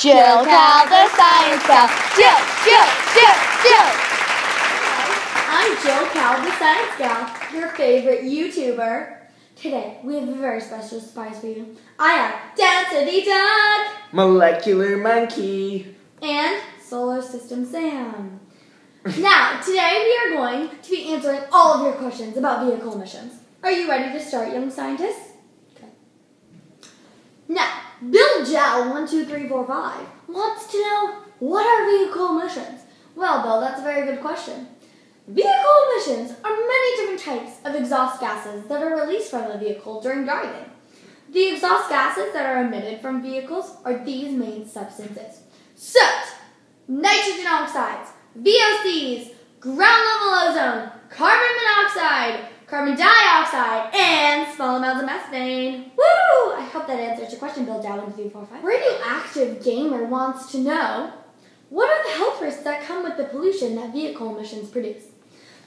Jill Cal, the science gal. Jill. I'm Jill Cal, the science gal, your favorite YouTuber. Today, we have a very special surprise for you. I have Density Doug, Molecular Monkey, and Solar System Sam. Now, today we are going to be answering all of your questions about vehicle emissions. Are you ready to start, young scientists? Okay. Now, Bill Jow12345 wants to know, what are vehicle emissions? Well, Bill, that's a very good question. Vehicle emissions are many different types of exhaust gases that are released from a vehicle during driving. The exhaust gases that are emitted from vehicles are these main substances: soot, nitrogen oxides, VOCs, ground-level ozone, carbon monoxide, carbon dioxide, and small amounts of methane. Woo! I hope that answers your question, Bill Jow12345. Radioactive Gamer wants to know, what are the health risks that come with the pollution that vehicle emissions produce?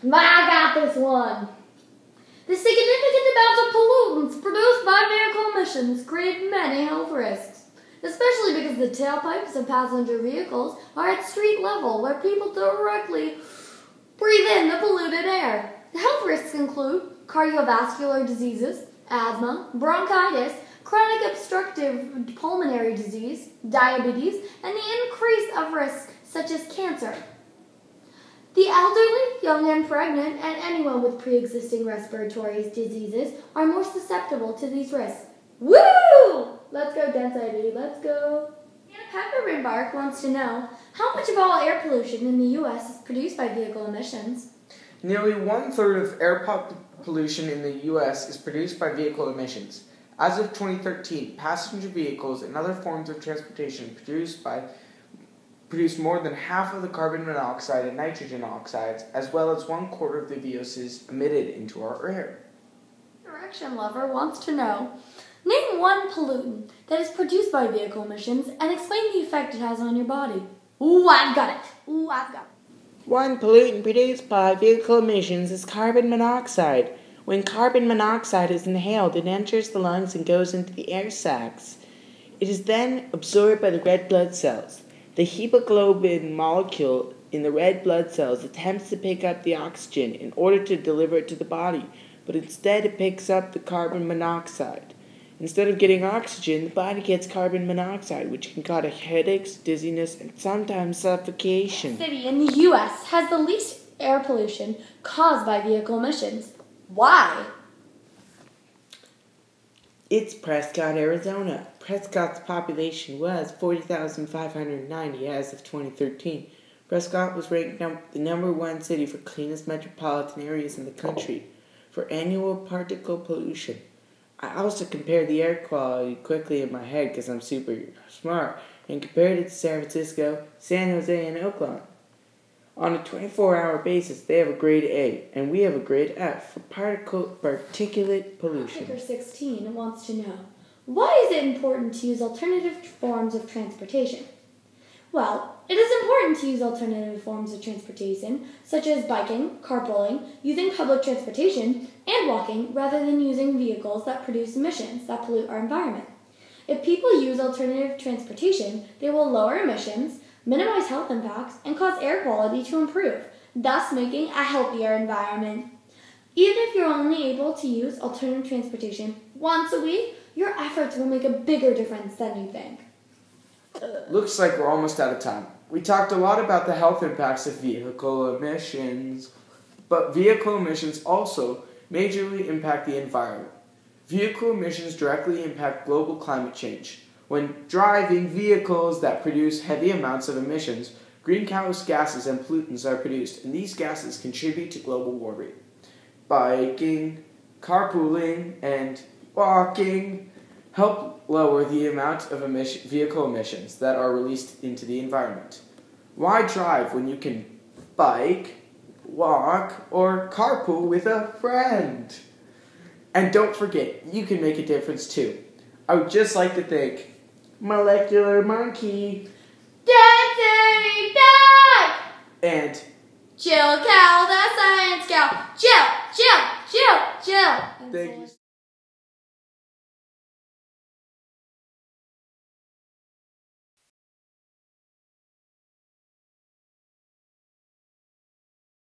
I got this one. The significant amounts of pollutants produced by vehicle emissions create many health risks, especially because the tailpipes of passenger vehicles are at street level, where people directly breathe in the polluted air. The health risks include cardiovascular diseases, asthma, bronchitis, chronic obstructive pulmonary disease, diabetes, and the increase of risks such as cancer. The elderly, young and pregnant, and anyone with pre-existing respiratory diseases are more susceptible to these risks. Woo! Let's go, Density, let's go. Anna Peppermint Bark wants to know, how much of all air pollution in the U.S. is produced by vehicle emissions? Nearly 1/3 of air pollution in the U.S. is produced by vehicle emissions. As of 2013, passenger vehicles and other forms of transportation produce more than half of the carbon monoxide and nitrogen oxides, as well as 1/4 of the VOCs emitted into our air. Direction Lover wants to know, name one pollutant that is produced by vehicle emissions and explain the effect it has on your body. Ooh, I've got it. One pollutant produced by vehicle emissions is carbon monoxide. When carbon monoxide is inhaled, it enters the lungs and goes into the air sacs. It is then absorbed by the red blood cells. The hemoglobin molecule in the red blood cells attempts to pick up the oxygen in order to deliver it to the body, but instead it picks up the carbon monoxide. Instead of getting oxygen, the body gets carbon monoxide, which can cause headaches, dizziness, and sometimes suffocation. What city in the U.S. has the least air pollution caused by vehicle emissions? Why? It's Prescott, Arizona. Prescott's population was 40,590 as of 2013. Prescott was ranked the number 1 city for cleanest metropolitan areas in the country for annual particle pollution. I also compared the air quality quickly in my head because I'm super smart and compared it to San Francisco, San Jose, and Oakland. On a 24-hour basis, they have a grade A, and we have a grade F for particulate pollution. Figure 16 wants to know, why is it important to use alternative forms of transportation? Well, it is important to use alternative forms of transportation, such as biking, carpooling, using public transportation, and walking, rather than using vehicles that produce emissions that pollute our environment. If people use alternative transportation, they will lower emissions, minimize health impacts, and cause air quality to improve, thus making a healthier environment. Even if you're only able to use alternative transportation once a week, your efforts will make a bigger difference than you think. Looks like we're almost out of time. We talked a lot about the health impacts of vehicle emissions, but vehicle emissions also majorly impact the environment. Vehicle emissions directly impact global climate change. When driving vehicles that produce heavy amounts of emissions, greenhouse gases and pollutants are produced, and these gases contribute to global warming. Biking, carpooling, and walking help lower the amount of vehicle emissions that are released into the environment. Why drive when you can bike, walk, or carpool with a friend? And don't forget, you can make a difference too. I would just like to thank Molecular Monkey, Density Doug, and Jill Cal, the science gal. Jill. thank you.